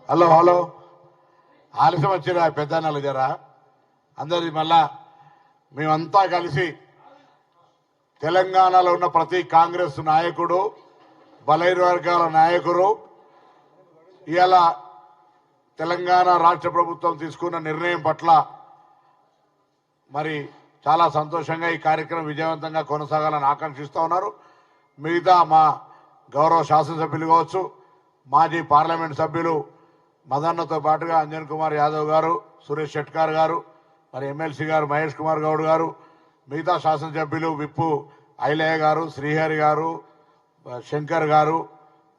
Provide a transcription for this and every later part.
Hello hello ఆలస్యం వచ్చిరా పెద్దన్నలు జరా అందరి మళ్ళా మేమంతా కలిసి తెలంగాణలో ఉన్న ప్రతి కాంగ్రెస్ నాయకుడు బలైన వర్గాల నాయకుడు ఇవాళ తెలంగాణ రాష్ట్ర ప్రభుత్వం తీసుకున్న నిర్ణయం పట్ల మరి చాలా సంతోషంగా ఈ కార్యక్రమం విజయవంతంగా కొనసాగాలని ఆకాంక్షిస్తూ ఉన్నారు. మిగతా మా గౌరవ శాసనసభ్యులు కావచ్చు, మాజీ పార్లమెంట్ సభ్యులు మదన్నతో పాటుగా అంజన్ కుమార్ యాదవ్ గారు, సురేష్ షెట్కార్ గారు, మరి ఎమ్మెల్సీ గారు మహేష్ కుమార్ గౌడ్ గారు, మిగతా శాసనసభ్యులు విప్పు ఐలయ్య గారు, శ్రీహరి గారు, శంకర్ గారు,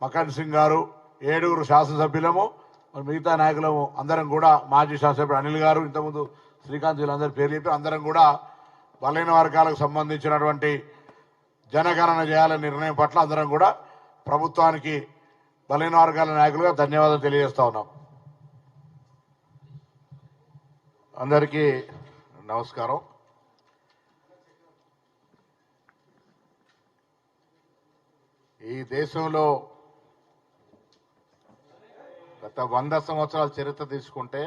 మకన్ సింగ్ గారు, 7 శాసనసభ్యులము, మిగతా నాయకులము అందరం కూడా, మాజీ శాసనసభ్యుడు అనిల్ గారు, ఇంతకుముందు శ్రీకాంత్ వీళ్ళందరి పేర్లు చెప్పి అందరం కూడా బలైన వర్గాలకు సంబంధించినటువంటి జనగణన చేయాలనే నిర్ణయం పట్ల అందరం కూడా ప్రభుత్వానికి బలైన వర్గాల నాయకులుగా ధన్యవాదాలు తెలియజేస్తా ఉన్నాం. అందరికీ నమస్కారం. ఈ దేశంలో గత 100 సంవత్సరాల చరిత్ర తీసుకుంటే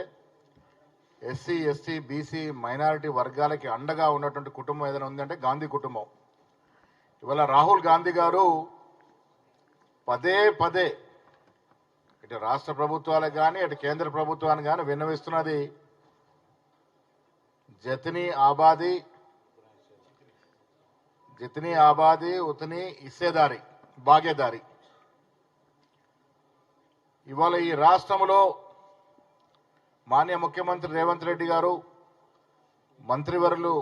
ఎస్సీ, ఎస్టీ, బీసీ, మైనారిటీ వర్గాలకి అండగా ఉన్నటువంటి కుటుంబం ఏదైనా ఉందంటే గాంధీ కుటుంబం. ఇవాళ రాహుల్ గాంధీ గారు పదే పదే ఇటు రాష్ట్ర ప్రభుత్వాలకు కానీ అటు కేంద్ర ప్రభుత్వానికి కానీ విన్నవిస్తున్నది జితనీ ఆబాదీ ఉతనీ హిస్సేదారి భాగేదారి. ఇవాళ ఈ రాష్ట్రంలో మాన్య ముఖ్యమంత్రి రేవంత్ రెడ్డి గారు, మంత్రివర్యులు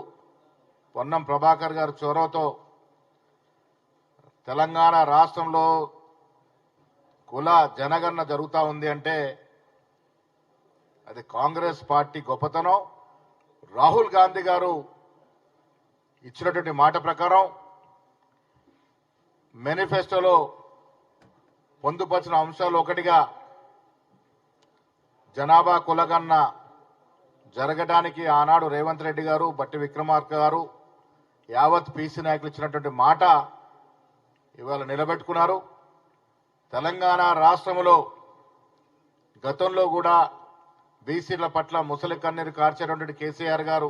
పొన్నం ప్రభాకర్ గారు చొరవతో తెలంగాణ రాష్ట్రంలో కుల జనగణన జరుగుతూ ఉంది అంటే అది కాంగ్రెస్ పార్టీ గొప్పతనం. రాహుల్ గాంధీ గారు ఇచ్చినటువంటి మాట ప్రకారం మేనిఫెస్టోలో పొందుపరిచిన అంశాలు ఒకటిగా జనాభా కులగణన జరగడానికి ఆనాడు రేవంత్ రెడ్డి గారు, బట్టి విక్రమార్క గారు, యావత్ పీసీ నాయకులు ఇచ్చినటువంటి మాట ఇవాళ నిలబెట్టుకున్నారు. తెలంగాణ రాష్ట్రంలో గతంలో కూడా బీసీల పట్ల ముసలి కన్నీరు కార్చేటువంటి కేసీఆర్ గారు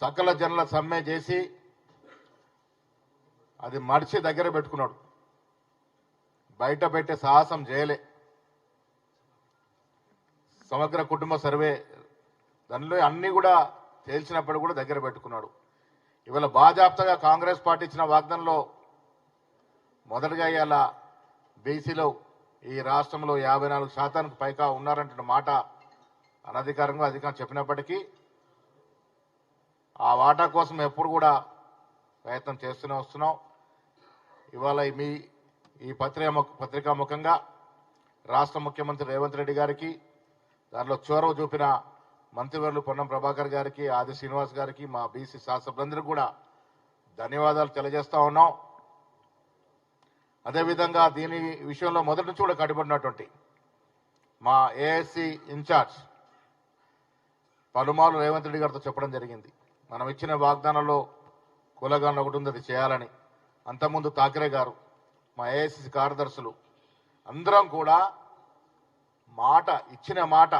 సకల జనుల సమ్మె చేసి అది మడిచి దగ్గర పెట్టుకున్నాడు. బయట పెట్టే సాహసం చేయలే. సమగ్ర కుటుంబ సర్వే దానిలో అన్ని కూడా తేల్చినప్పుడు కూడా దగ్గర పెట్టుకున్నాడు. ఇవాళ బాజాప్తగా కాంగ్రెస్ పార్టీ ఇచ్చిన వాగ్దానంలో మొదటగా ఇవాళ బీసీలో ఈ రాష్ట్రంలో 54% పైగా ఉన్నారంటున్న మాట అనధికారంగా అధికారం చెప్పినప్పటికీ ఆ వాటా కోసం ఎప్పుడు కూడా ప్రయత్నం చేస్తూనే వస్తున్నాం. ఇవాళ ఈ పత్రికా ముఖంగా రాష్ట్ర ముఖ్యమంత్రి రేవంత్ రెడ్డి గారికి, దానిలో చొరవ చూపిన మంత్రివర్యులు పొన్నం ప్రభాకర్ గారికి, ఆది శ్రీనివాస్ గారికి, మా బీసీ శాసనసభ్యులందరికీ కూడా ధన్యవాదాలు తెలియజేస్తా ఉన్నాం. అదేవిధంగా దీని విషయంలో మొదటి నుంచి కూడా కట్టుబడినటువంటి మా ఏఎస్సీ ఇన్ఛార్జ్ పలుమార్లు రేవంత్ రెడ్డి గారితో చెప్పడం జరిగింది. మనం ఇచ్చిన వాగ్దానంలో కులగణన ఒకటి ఉంది, అది చేయాలని. అంతకుముందు ఠాకరే గారు, మా ఏఐసిసి కార్యదర్శులు అందరం కూడా ఇచ్చిన మాట,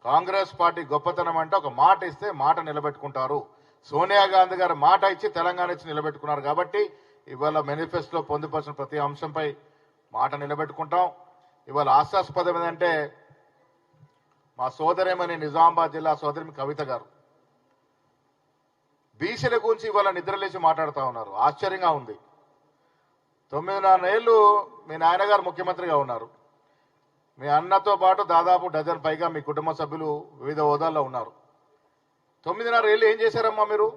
కాంగ్రెస్ పార్టీ గొప్పతనం అంటే ఒక మాట ఇస్తే మాట నిలబెట్టుకుంటారు. సోనియా గాంధీ గారు మాట ఇచ్చి తెలంగాణ ఇచ్చి నిలబెట్టుకున్నారు. కాబట్టి ఇవాళ మేనిఫెస్టోలో పొందుపరిచిన ప్రతి అంశంపై మాట నిలబెట్టుకుంటాం. ఇవాళ ఆశాస్పదం ఏంటంటే మా సోదరేమని నిజామాబాద్ జిల్లా సోదరి కవిత గారు బీసీల గురించి ఇవాళ నిద్రలేచి మాట్లాడుతూ ఉన్నారు. ఆశ్చర్యంగా ఉంది. 9.5 ఏళ్ళు మీ నాయనగారు ముఖ్యమంత్రిగా ఉన్నారు. మీ అన్నతో పాటు దాదాపు డజన్ పైగా మీ కుటుంబ సభ్యులు వివిధ హోదాల్లో ఉన్నారు. 9.5 ఏళ్ళు ఏం చేశారమ్మా మీరు?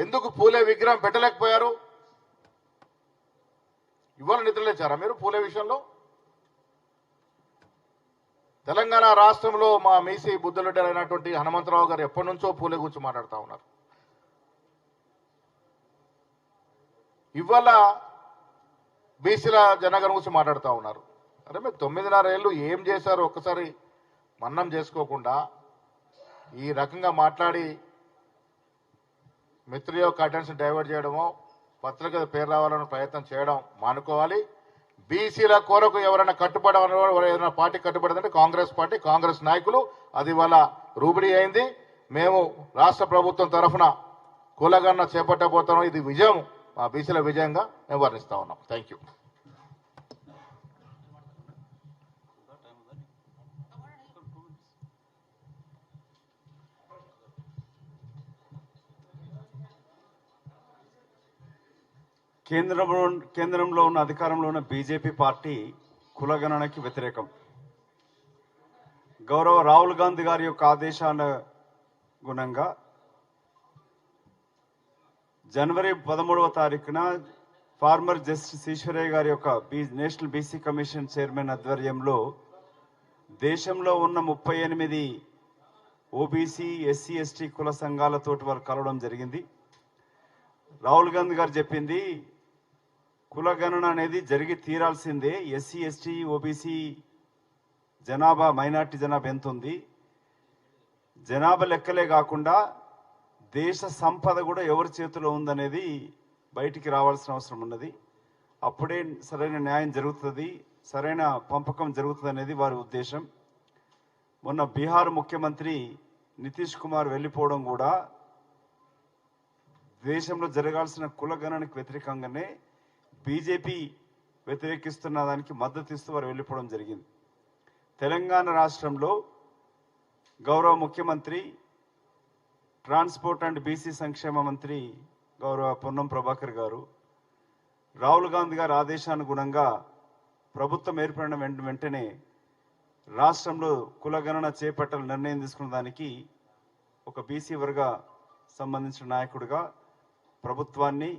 ఎందుకు పూలే విగ్రహం పెట్టలేకపోయారు? ఇవాళ నిద్రలేచారా మీరు పూలే విషయంలో? తెలంగాణ రాష్ట్రంలో మా మీసీ బుద్ధులెడ్డి అయినటువంటి హనుమంతరావు గారు ఎప్పటి నుంచో పూలే గురించి మాట్లాడుతూ ఉన్నారు. ఇవాళ బీసీల జనగణన గురించి మాట్లాడుతూ ఉన్నారు. అరే మీరు 9.5 ఏళ్ళు ఏం చేశారు ఒక్కసారి మన్నం చేసుకోకుండా ఈ రకంగా మాట్లాడి మిత్రుల యొక్క అటెన్షన్ డైవర్ట్ చేయడమో, పత్రిక పేరు రావాలని ప్రయత్నం చేయడం మానుకోవాలి. బీసీల కొరకు ఎవరైనా కట్టుబడి ఏదైనా పార్టీ కట్టుబడిందంటే కాంగ్రెస్ పార్టీ, కాంగ్రెస్ నాయకులు. అది ఇవాళ రూబిడీ అయింది. మేము రాష్ట్ర ప్రభుత్వం తరఫున కులగణన చేపట్టబోతున్నాం. ఇది విజయం, మా బీసీల విజయంగా మేము వర్ణిస్తా ఉన్నాం. Thank you. కేంద్రంలో ఉన్న అధికారంలో ఉన్న బీజేపీ పార్టీ కులగణనకి వ్యతిరేకం. గౌరవ రాహుల్ గాంధీ గారి యొక్క ఆదేశానుగుణంగా జనవరి 13వ తారీఖున ఫార్మర్ జస్టిస్ ఈశ్వరయ్య గారి యొక్క నేషనల్ బీసీ కమిషన్ చైర్మన్ ఆధ్వర్యంలో దేశంలో ఉన్న 38 ఓబీసీ, ఎస్సీ, ఎస్టీ కుల సంఘాలతోటి వారు కలవడం జరిగింది. రాహుల్ గాంధీ గారు చెప్పింది కులగణన అనేది జరిగి తీరాల్సిందే. ఎస్సీ, ఎస్టీ, ఓబీసీ జనాభా, మైనార్టీ జనాభా ఎంత ఉంది, జనాభా లెక్కలే కాకుండా దేశ సంపద కూడా ఎవరి చేతిలో ఉందనేది బయటికి రావాల్సిన అవసరం ఉన్నది. అప్పుడే సరైన న్యాయం జరుగుతుంది, సరైన పంపకం జరుగుతుంది అనేది వారి ఉద్దేశం. మొన్న బీహార్ ముఖ్యమంత్రి నితీష్ కుమార్ వెళ్ళిపోవడం కూడా దేశంలో జరగాల్సిన కులగణనకు వ్యతిరేకంగానే బీజేపీ వ్యతిరేకిస్తున్న దానికి మద్దతు ఇస్తూ వారు వెళ్ళిపోవడం జరిగింది. తెలంగాణ రాష్ట్రంలో గౌరవ ముఖ్యమంత్రి, ట్రాన్స్పోర్ట్ అండ్ బీసీ సంక్షేమ మంత్రి గౌరవ పొన్నం ప్రభాకర్ గారు రాహుల్ గాంధీ గారి ఆదేశానుగుణంగా ప్రభుత్వం ఏర్పడిన వెంటనే రాష్ట్రంలో కులగణన చేపట్టాలని నిర్ణయం తీసుకున్న దానికి ఒక బీసీ వర్గ సంబంధించిన నాయకుడిగా ప్రభుత్వాన్ని,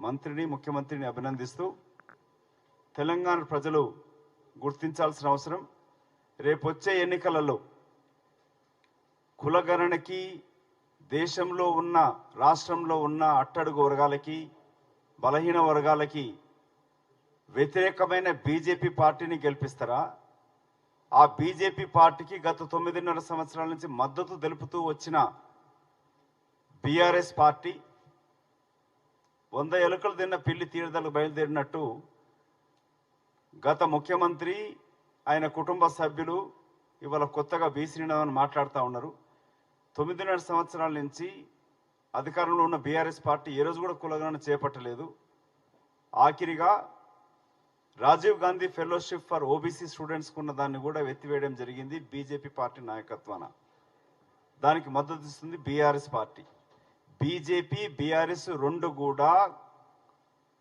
మంత్రిని, ముఖ్యమంత్రిని అభినందిస్తూ తెలంగాణ ప్రజలు గుర్తించాల్సిన అవసరం, రేపొచ్చే ఎన్నికలలో కులగణనకి దేశంలో ఉన్న, రాష్ట్రంలో ఉన్న అట్టడుగు వర్గాలకి, బలహీన వర్గాలకి వ్యతిరేకమైన బీజేపీ పార్టీని గెలిపిస్తారా? ఆ బీజేపీ పార్టీకి గత 9.5 సంవత్సరాల నుంచి మద్దతు తెలుపుతూ వచ్చిన బీఆర్ఎస్ పార్టీ 100 ఎలుకలు తిన్న పిల్లి తీర్థాలకు బయలుదేరినట్టు గత ముఖ్యమంత్రి, ఆయన కుటుంబ సభ్యులు ఇవాళ కొత్తగా బీసీ నినాదం మాట్లాడుతూ ఉన్నారు. 9.5 సంవత్సరాల నుంచి అధికారంలో ఉన్న బీఆర్ఎస్ పార్టీ ఏ రోజు కూడా కులగణన చేపట్టలేదు. ఆఖరిగా Rajiv Gandhi fellowship for OBC స్టూడెంట్స్కు ఉన్న దాన్ని కూడా ఎత్తివేయడం జరిగింది బీజేపీ పార్టీ నాయకత్వాన. దానికి మద్దతు ఇస్తుంది బీఆర్ఎస్ పార్టీ. బీజేపీ, బీఆర్ఎస్ రెండు కూడా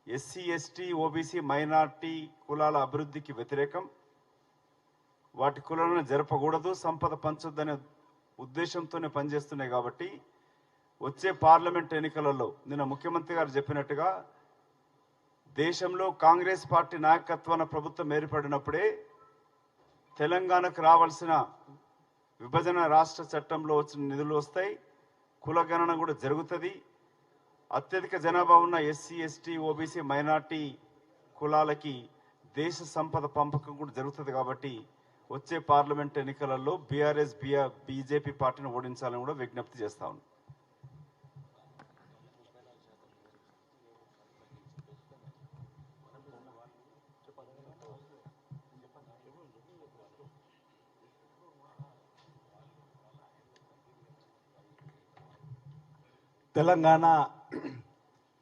ఎస్సీ, ఎస్టీ, ఓబీసీ, మైనార్టీ కులాల అభివృద్ధికి వ్యతిరేకం. వాటి కులాలను జరపకూడదు, సంపద పంచొద్దనే ఉద్దేశంతోనే పనిచేస్తున్నాయి. కాబట్టి వచ్చే పార్లమెంట్ ఎన్నికలలో నిన్న ముఖ్యమంత్రి గారు చెప్పినట్టుగా దేశంలో కాంగ్రెస్ పార్టీ నాయకత్వాన ప్రభుత్వం ఏర్పడినప్పుడే తెలంగాణకు రావాల్సిన విభజన రాష్ట్ర చట్టంలో వచ్చిన నిధులు వస్తాయి, కులగణన కూడా జరుగుతుంది. అత్యధిక జనాభా ఉన్న ఎస్సీ, ఎస్టీ, ఓబీసీ, మైనార్టీ కులాలకి దేశ సంపద పంపకం కూడా జరుగుతుంది. కాబట్టి వచ్చే పార్లమెంట్ ఎన్నికలలో బీఆర్ఎస్, బీజేపీ పార్టీని ఓడించాలని కూడా విజ్ఞప్తి చేస్తా ఉన్నాం.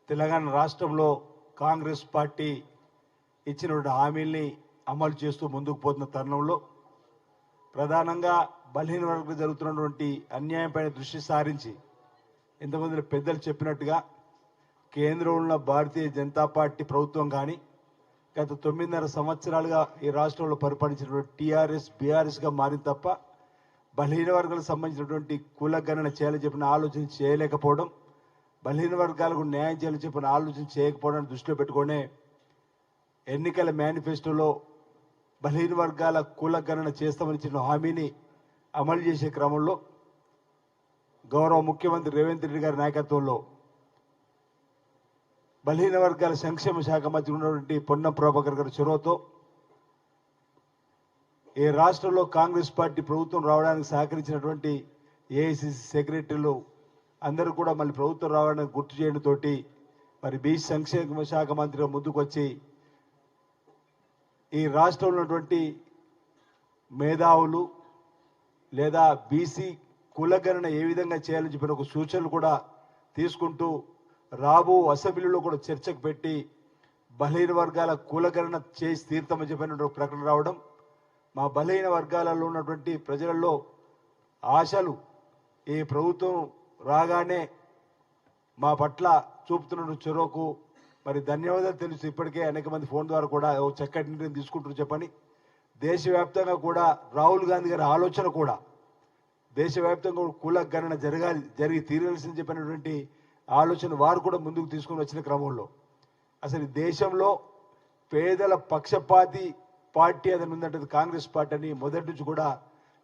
తెలంగాణ రాష్ట్రంలో కాంగ్రెస్ పార్టీ ఇచ్చినటువంటి హామీల్ని అమలు చేస్తూ ముందుకు పోతున్న తరుణంలో ప్రధానంగా బలహీన వర్గాలకు జరుగుతున్నటువంటి అన్యాయంపైన దృష్టి సారించి ఇంతమంది పెద్దలు చెప్పినట్టుగా కేంద్రంలో ఉన్న భారతీయ జనతా పార్టీ ప్రభుత్వం కానీ గత 9.5 సంవత్సరాలుగా ఈ రాష్ట్రంలో పరిపాలించినటువంటి టీఆర్ఎస్, బీఆర్ఎస్గా మారింది తప్ప బలహీన వర్గాలకు సంబంధించినటువంటి కులగణన చేయాలని చెప్పిన ఆలోచన చేయలేకపోవడం, బలహీన వర్గాలకు న్యాయం చేయాలని చెప్పిన ఆలోచన చేయకపోవడాన్ని దృష్టిలో పెట్టుకునే ఎన్నికల మేనిఫెస్టోలో బలహీన వర్గాల కులగణన చేస్తామని ఇచ్చిన హామీని అమలు చేసే క్రమంలో గౌరవ ముఖ్యమంత్రి రేవంత్ రెడ్డి గారి నాయకత్వంలో బలహీన వర్గాల సంక్షేమ శాఖ మంత్రి ఉన్నటువంటి పొన్నం ప్రభాకర్ గారి చొరవతో ఈ రాష్ట్రంలో కాంగ్రెస్ పార్టీ ప్రభుత్వం రావడానికి సహకరించినటువంటి ఏఐసిసి సెక్రటరీలు అందరూ కూడా మళ్ళీ ప్రభుత్వం రావడానికి గుర్తు చేయడంతో మరి బీసీ సంక్షేమ శాఖ మంత్రిగా ముందుకు వచ్చి ఈ రాష్ట్రంలో ఉన్నటువంటి మేధావులు లేదా బీసీ కులగణన ఏ విధంగా చేయాలని చెప్పిన ఒక సూచనలు కూడా తీసుకుంటూ రాబో అసెంబ్లీలో కూడా చర్చకు పెట్టి బలహీన వర్గాల కులగణన చేసి తీర్థమని చెప్పిన ఒక ప్రకటన రావడం మా బలహీన వర్గాలలో ఉన్నటువంటి ప్రజలలో ఆశలు ఈ ప్రభుత్వం రాగానే మా పట్ల చూపుతున్న చొరవకు మరి ధన్యవాదాలు తెలుసు. ఇప్పటికే అనేక మంది ఫోన్ ద్వారా కూడా ఓ చక్కటి నిర్ణయం తీసుకుంటారు చెప్పని దేశవ్యాప్తంగా కూడా రాహుల్ గాంధీ గారి ఆలోచన కూడా దేశవ్యాప్తంగా కుల గణన జరిగి తీరాల్సింది చెప్పినటువంటి ఆలోచన వారు కూడా ముందుకు తీసుకుని వచ్చిన క్రమంలో అసలు ఈ దేశంలో పేదల పక్షపాతి పార్టీ అది ఉందంటే కాంగ్రెస్ పార్టీ అని మొదటి నుంచి కూడా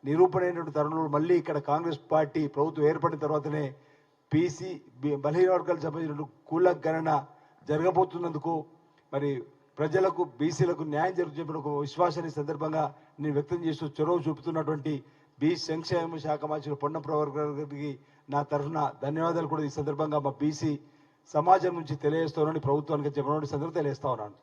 నిరూపణ అయినటువంటి తరుణంలో మళ్ళీ ఇక్కడ కాంగ్రెస్ పార్టీ ప్రభుత్వం ఏర్పడిన తర్వాతనే బీసీ బలహీన వర్గాలకు సంబంధించిన కుల గణన జరగబోతున్నందుకు మరి ప్రజలకు బీసీలకు న్యాయం జరుగుతున్న ఒక విశ్వాసాన్ని సందర్భంగా నేను వ్యక్తం చేస్తూ చొరవ చూపుతున్నటువంటి బీసీ సంక్షేమ శాఖ మంత్రి పొన్నం ప్రభాకర్ గారికి నా తరఫున ధన్యవాదాలు కూడా ఈ సందర్భంగా మా బీసీ సమాజం నుంచి తెలియజేస్తానని ప్రభుత్వానికి చెప్పినటువంటి సందర్భంగా తెలియజేస్తా ఉన్నాను.